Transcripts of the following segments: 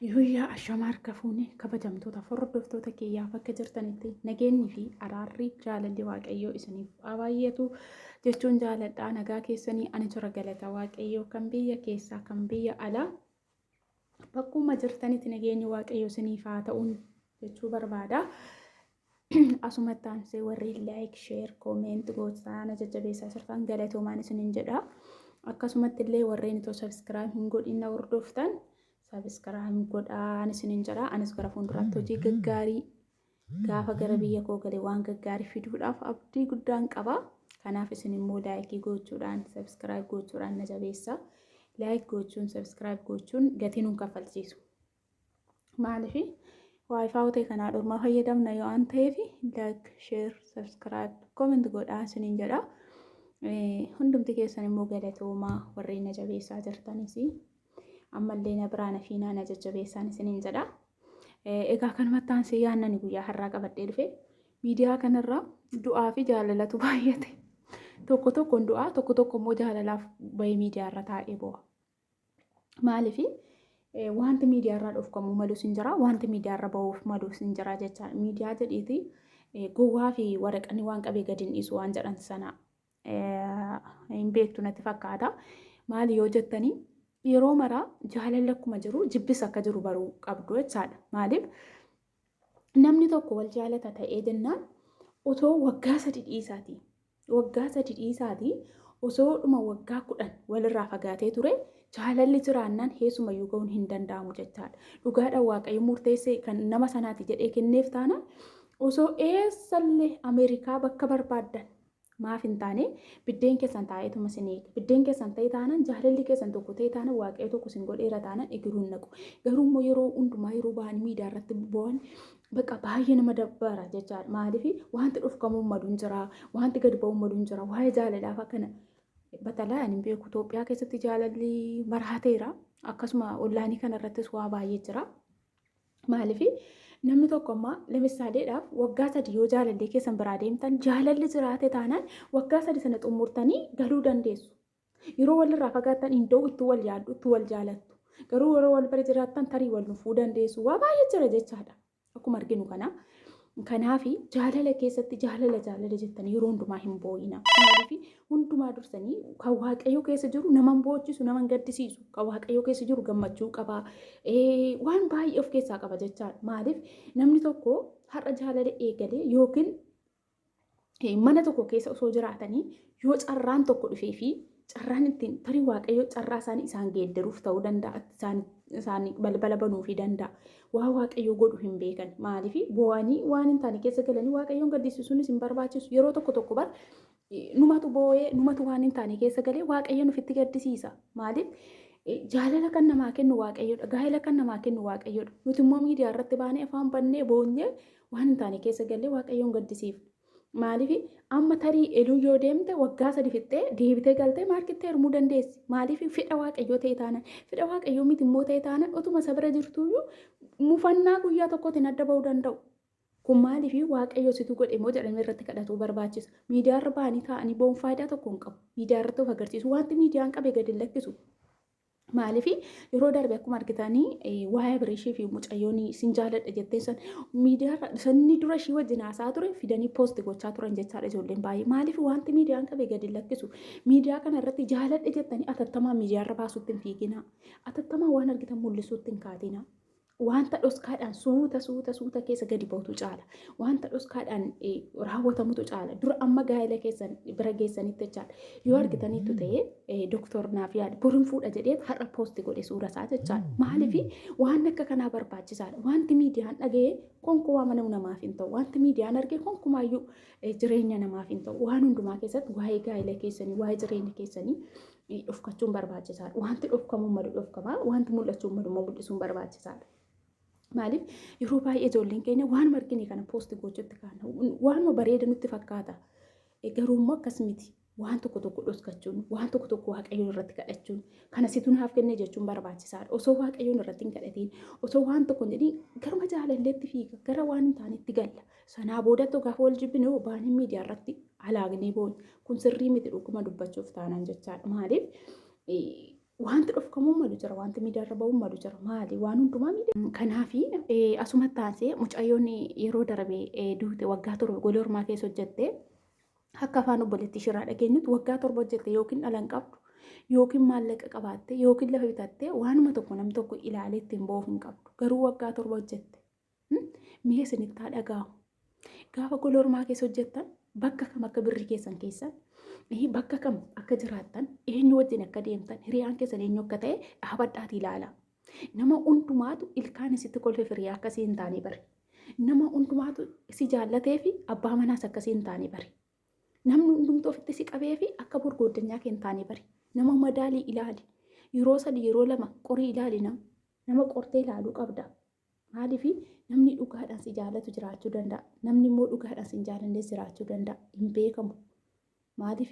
Guyyaa ashamaar kafuune kabajamtoota hordoftoota kiyyaaf akka jirtanitti nageenyi fi araarri jaalalli waaqayyoo isiniif haa baay'atu jechuun jaaladhaa. Nagaa keessanii ani jira galata waaqayyoo kan biyya keessaa kan biyya alaa bakkuma jirtanitti nageenyi waaqayyoo isiniif haa ta'uun jechuu barbaada. Asumatti aansee warri laayik, sheer, koomeent gochuudhaan jajjabeessaa jirtan galatoomaan isiniin jedha. Akkasumatti illee warreen itoo sabiskiraayib hin godhin hordoftan sabiskiraayib godhaan isiniin jedha. Anis gara fuulduraatti hojii gaggaarii gaafa gara biyya koo galee waan gaggaarii fiduudhaaf abdii guddaan qaba. Kanaaf isin immoo laayikii gochuudhaan sabiskiraayib gochuudhaan na jabeessaa. Laayik gochuun sabiskiraayib gochuun gatii nuun kaffalchiisu. Maaliif waayifaa kanaa dhormaa fayyadamna yoo waan ta'eef laayik, sheer, sabiskiraayib, kooment godhaa isiniin jedha. Hundumti keessan immoo galatoomaa warreen na jabeessaa jirtanis ammallee na biraan fi na jajjabeessaan isiniin jedha. Egaa kanumatti aansee yaannani guyyaa har'aa qabadhee dhufe miidiyaa kanarraa du'aa fi jaalalatu baay'ate. Tokko tokkoon du'aa tokko tokko immoo jaalalaaf bahee miidiyaarra taa'ee bu'a. Maaliif wanti miidiyaarraa dhufkamuu malus hin jira, wanti miidiyaarra bahuuf malus hin jira jecha miidiyaa jedhiiti gowwaa fi waraqni waan qabee gadi hin dhiisu waan jedhan sana hin beektu natti fakkaata. Maali yoo jettanii yeroo maraa jaalalli akkuma jiru jibbis akka jiru baruu qabdu jechaadha. Maaliif namni tokko wal jaalata ta'ee jennaan otoo waggaa 3 dhiisaati. Waggaa 3 dhiisaati osoo dhuma waggaa 10 walirraa fagaatee ture jaalalli jiraannaan heesumayyuu ga'uun hin danda'amu jechaadha. Dhugaadhaan waaqayyo murteessee kan nama sanaati jedhee kenneef taana osoo eessallee Ameerikaa bakka barbaaddan maaf hin taane biddeen keessan taa'eetuma isin eega. Biddeen keessan ta'ee taanaan jaalalli keessan tokko ta'ee taanaan waaqayyo tokko isin godheera taanaan egiruun naqu. Garuu immoo yeroo hundumaa yeroo ba'anii miidiyaa irratti bo'an bakka baay'ee nama dabbara jechaadha. Maaliif wanti dhufkamuu malu hin jira, wanti gadi ba'uu malu hin jira. Waa'ee jaalalaaf akkana batalaa ani beeku Itoophiyaa keessatti jaalalli maraateera. Akkasuma onlaayinii kanarrattis waa baay'ee jira. Maaliif namni tokko ammaa lamisaaleedhaaf waggaa 3 yoo jaalallee keessan biraa deemtan jaalalli jiraate taanaan waggaa 3 sana xumurtanii galuu dandeessu. Yeroo walirraa fagaattan hindoo itti wal yaaddu itti wal jaalattu. Garuu yeroo wal bira jiraattan tarii wal nufuu dandeessu. Waa baay'ee jira jechaadha. Akkuma arginu kana. Kanaaf jaalala keessatti jaalala jettanii yeroo hundumaa hin boo'ina. Maaliif hundumaa dursanii kan waaqayyoo keessa jiru nama boochisu nama gaddisiisu kan waaqayyoo keessa jiru gammachuu qaba. Waan baay'ee of keessaa qaba jechaadha. Maaliif namni tokko har'a jaalala eegalee yookiin mana tokko keessa osoo jiraatanii yoo carraan tokko dhufee fi carraan ittiin tarii waaqayyoo carraa isaanii isaan geeddaruuf ta'uu danda'a. Isaan balbala banuufii danda'a. Waa waaqayyoo godhu hin beekan. Maaliif boo'anii waan hin taane keessa galanii waaqayyoon gaddisiisuunis hin barbaachisu. Yeroo tokko bar numatu boo'ee numatu waan hin taane keessa galee waaqayyoon ofitti gaddisiisa. Maaliif jaalala kan namaa kennu waaqayyoodha. Gaa'ela kan namaa kennu waaqayyoodha. Nuti immoo miidiyaa irratti baanee afaan bannee boonyee waan hin taane keessa galee waaqayyoon gaddisiifna. Maaliif amma tarii eluu yoo deemte waggaa 3 fixxee deebitee galtee maarkitti hirmuu dandeessi. Maaliif fedha waaqayyoo ta'e taanaan fedha waaqayyoo miti immoo ta'e taanaan otuma sabira jirtuyyuu mufannaa guyyaa tokkootiin adda bahuu danda'u. Kun maaliif waaqayyoo situ godhe immoo jedhamee irratti kadhatuu barbaachisa. Miidiyaa irra ba'anii taa'anii boon faayidaa tokko hin qabu. Miidiyaa irratti of agarsiisu wanti miidiyaan qabee gadi hin lakkisu. Maaliif yeroo darbe akkuma argitanii waa'ee Abreeshii fi mucayyoon sin jaaladha jettee san miidiyaa sanni dura ishii wajjin haasaa ture fidanii poosti gochaa turan jechaadha ijoolleen baay'ee. Maaliif wanti miidiyaan qabee gadi lakkisu miidiyaa kana irratti jaaladha jettanii atattamaa miidiyaa irra baasuutti hin fiigina. Atattamaa waan argitan mul'isuutti hin kaatina. Wanta dhoskaadhaan suuta keessa gadi ba'utu caala. Wanta dhoskaadhaan raawwatamutu caala. Dura amma gaa'ela keessan bira geessanitti jechaadha. Yoo argitaniitu ta'ee doktor naaf yaada borin fuudha jedhee har'a poosti godhe suura isaa jechaadha. Maaliif waan akka kanaa barbaachisaadha. Wanti miidiyaan dhaga'ee konkumaa mana namaaf hin ta'u. Wanti miidiyaan argee konkumaayyuu jireenya namaaf hin ta'u. Waan hundumaa keessatti waa'ee gaa'ela keessanii, waa'ee jireenya keessanii dhufkachuun barbaachisaadha. Wanti dhufkamuu malu dhufkamaa, wanti mul'achuu malu mul'isuun barbaachisaadha. Maaliif yeroo baay'ee ijoolleen keenya waan argine kana poosti gochuutti kaana waanuma bareeda nutti fakkaata. Garuu immoo akkas miti. Waan tokko dhoskachuun, waan tokko waaqayyoon irratti kadhachuun kana situ naaf kenne jechuun barbaachisaadha. Osoo waaqayyoon irratti hin kadhatiin, osoo waan tokko hin jedhiin garuma jaalalleetti fiiga, gara waan hin taanetti galla. Sanaa boodattuu gaafa wal jibbine baanee miidiyaa irratti alaagnee boona. Kun sirrii miti dhuguma dubbachuuf taanaan jechaadha. Maaliif wanti dhofkamuu malu jira, wanti miidiyaarra ba'uu malu jira. Maali waan hundumaa miidiyaa. Kanaafi asuma taasee mucayyoon yeroo darbee duute waggaa torba golee ormaa keessa hojjette akka afaan obboleettii shirraa dhageenyutti waggaa torba hojjette yookiin dhala hin qabdu yookiin maallaqa qabaatte yookiin lafa bitatte waanuma tokko nam tokko ilaalee ittiin ba'uuf hin qabdu. Garuu waggaa torba hojjette. Mi'a isinitti haa dhaga'amu. Gaafa golee ormaa keessa hojjettan bakka kam akka birri keessan keessan bakka kam akka jiraattan eenyu wajjin akka deemtan hiriyaan keessan eenyu akka ta'e dhaabadhaati ilaala. Nama hundumaatu ilkaan isitti kolfe firiyaa akkasii hin taane bari. Nama hundumaatu si jaallatee fi abbaa manaas akkasii hin taane bari. Namni hundumtuu ofitti si qabee fi akka burgooddanyaa kee hin taane bari. Nama madaalii ilaali. Yeroo 3 yeroo 2 qorii ilaali nama qortee ilaaluu qabda. Maaliif namni dhugaadhaan si jaallatu jiraachuu danda'a. Namni immoo dhugaadhaan si hin jaallannes jiraachuu danda'a. Hin beekamu. Maaliif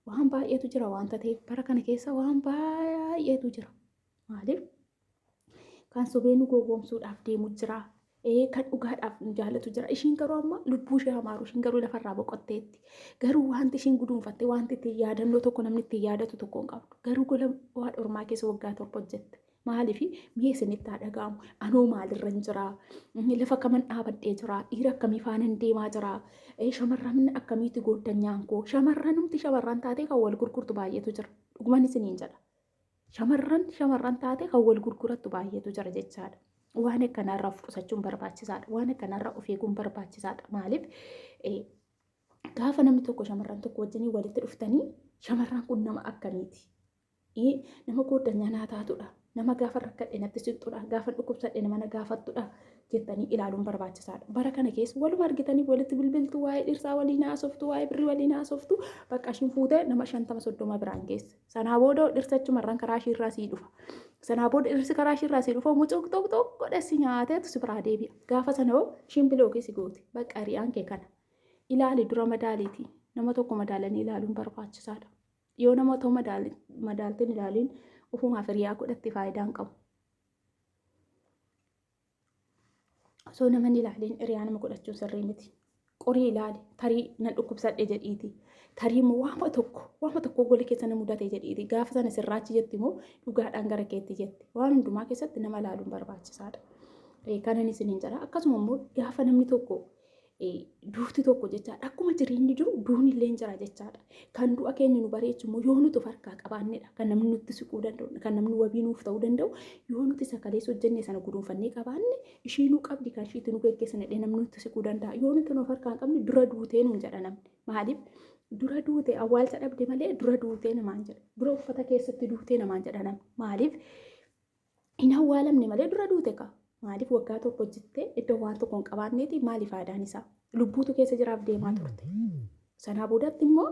waan baay'eetu jira wanta ta'eef bara kana keessa waan baay'eetu jira. Maaliif kan sobee nu gowwoomsuudhaaf deemu jira. Kan dhugaadhaaf jaallatu jira. Ishiin garuu amma lubbuu ishee hamaaru ishiin garuu lafarraa boqotteetti. Garuu wanti ishiin guduunfatte wanti ittiin yaadannoo tokko namni ittiin yaadatu tokko hin qabdu. Garuu gola waa dhormaa keessa waggaa torba hojjette. Maaliif mi'a isinitti haa dhaga'amu. Anoo maalirra hin jiraa? Lafa kaman dhaabadhee jiraa? Dhiira akkamii faanan deemaa jiraa? Shamarran akkamiitti gooddanyaan koo? Shamarran taatee kan wal gurgurtu baay'eetu jira. Dhugumaan isiniin jedha. Shamarran taatee kan wal gurgurattu baay'eetu jira jechaadha. Waan akkanarraa of qusachuun barbaachisaadha. Waan akkanarraa of eeguun barbaachisaadha. Maaliif gaafa namni tokko shamarran tokko wajjin walitti dhuftanii shamarran kun nama akkamiiti? Nama gooddanyaa naa taatudha. Nama gaafa rakkadhe natti siqxudha. Gaafa dhukkubsadhe nama na gaafattudha jettanii ilaaluun barbaachisaadha. Bara kana keessa waluma argitanii walitti bilbiltu waa'ee dhirsaa waliin haasoftu waa'ee birrii waliin haasoftu bakka ishiin fuutee nama 50-30 biraan geesse. Sanaa booda dhirsachumarraan karaa ishiirraa sii dhufa. Sanaa booda dhirsi karaa ishiirraa sii dhufa mucoo tokko dheessi nyaateetu si biraa deebi'a. Gaafa sana hoo ishiin biloo keessa gooti. Bakka ari'aan kee kana. Ilaali dura madaaliiti. Nama tokko madaalanii ilaaluun barbaachisaadha. Yoo nama tokko madaaltiin ilaaliin ufumaaf hiriyaa godhatti faayidaan qabu. Osoo naman ilaaliin hiriyaa nama godhachuun sirrii miti. Qorii ilaali. Tarii nan dhukkubsadhe jedhiiti. Tarii immoo waama tokko gola keessa na mudate jedhiiti. Gaafa sana sirraachi jetti immoo dhugaadhaan gara keetti jetti. Waan hundumaa keessatti nama ilaaluun barbaachisaadha. Kanan isiniin jedha. Akkasuma immoo gaafa namni tokko duuti tokko jechaadha. Akkuma jireenyi jiru duuni illee jira jechaadha. Kan du'a keenya nu bareechu immoo yoo nuti harkaa qabaannedha. Kan namni nutti siquu danda'u, kan namni wabii nuuf ta'uu danda'u, yoo nuti sakalee hojjennee sana guduunfannee qabaanne ishiinuu qabdi kan ishiitti nu geggeessan jedhee namni nutti siquu danda'a. Yoo nuti nuuf harkaa hin qabne dura duutee nuun jedha namni. Maaliif? Dura duutee awwaalcha dhabde malee dura duutee namaan jedha. Dura uffata keessatti duutee namaan jedha namni. Maaliif? Hin awwaalamne malee dura duute qaba. Maaliif waggaa tokko hojjettee iddoo waan tokko hin qabaanneeti maaliif faayidaan isaa? Lubbuutu keessa jiraaf deemaa turte. Sanaa boodatti immoo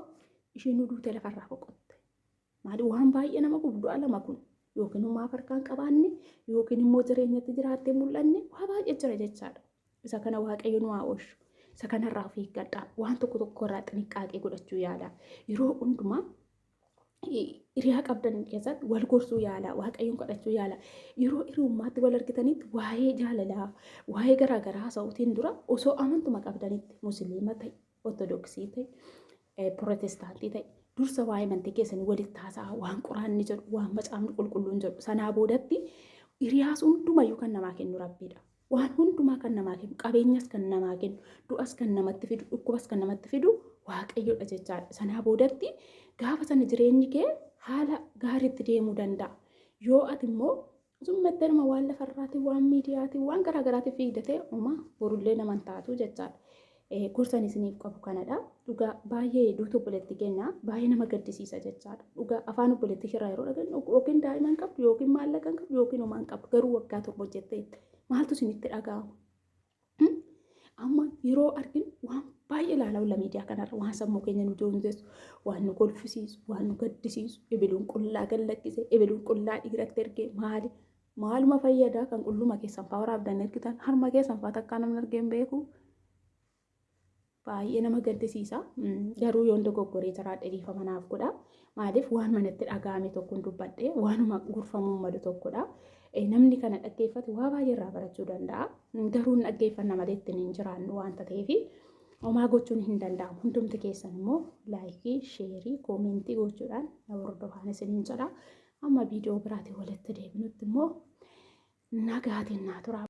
ishiin nu duutee lafarraa boqotte. Maaliif waan baay'ee nama guddaa lama kun yookiin immoo harkaan qabaanne yookiin immoo jireenyatti jiraattee mul'anne waa baay'ee jira jechaadha. Isa kana waaqayyo nu haa oolchu. Isa kanarraa of eeggadhaa. Waan tokko irraa xinniqqaaqee godhachuu yaala. Yeroo hundumaa hiriyaa qabdan keessatti wal gorsuu yaala. Waaqayyoon kadhachuu yaala. Yeroo hiriyummaatti wal argitanitti waa'ee jaalalaa, waa'ee garaagaraa haasa'uutiin dura osoo amantuma qabdanitti musliima ta'e, ortodoksii ta'e, pirootestaantii ta'e dursa waa'ee amantii keessanii walitti haasa'a waan quraanni jedhu, waan macaafni qulqulluun jedhu sanaa boodatti hiriyaas hundumayyuu kan namaa kennu rabbiidha. Waan hundumaa kan namaa kennu, qabeenyas kan namaa kennu, du'as kan namatti fidu, dhukkubas kan namatti fidu waaqayyoodha jechaadha. Sanaa boodatti gaafa sana jireenyi kee haala gaariitti deemuu danda'a. Yoo ati immoo summattee nama waan lafarraatiin, waan miidiyaatiin, waan garaagaraatiin fiigdatee borullee naman taatu jechaadha. Gorsan isiniif qabu kanadha. Dhugaa baay'ee duutu obboleetti kenna. Baay'ee nama gaddisiisa jechaadha. Dhugaa afaan obboleetti shirraa yeroo dhagan yookiin daa'imman qabdu yookiin maallaqa qabdu yookiin homaan qabdu garuu waggaa torba hojjetteetti. Maaltu isinitti dhaga'amu? Amma yeroo arginu waan baay'ee ilaalaa miidiyaa kanarra waan sammuu keenya nu joonjessu, waan nu kolfisiisu, waan nu gaddisiisu, ebeluun qullaa gallakkise, ebeluun qullaa dhiiratti ergee maaluma fayyadaa kan qulluma keessan fa'aa waraabdan ergitan harma keessan fa'aa takkaa namni argeen beeku baay'ee nama gaddisiisa. Garuu yoon dogoggoree jiraadhe dhiifama naaf godha. Maaliif waan manatti dhaga'ame tokkoon dubbadhee waanuma gorfamuu malu tokkodha. Namni kana dhaggeeffate waa baay'ee irraa barachuu danda'a. Garuu dhaggeeffanna malee ittiin hin jiraannu waanta ta'eef homaa gochuun hin danda'amu. Hundumti keessan immoo laayikii, sheerii, koomentii gochuudhaan na hordofaa isiniin jedha. amma viidiyoo biraatiin walitti deebinutti immoo nagaatiin naa tura.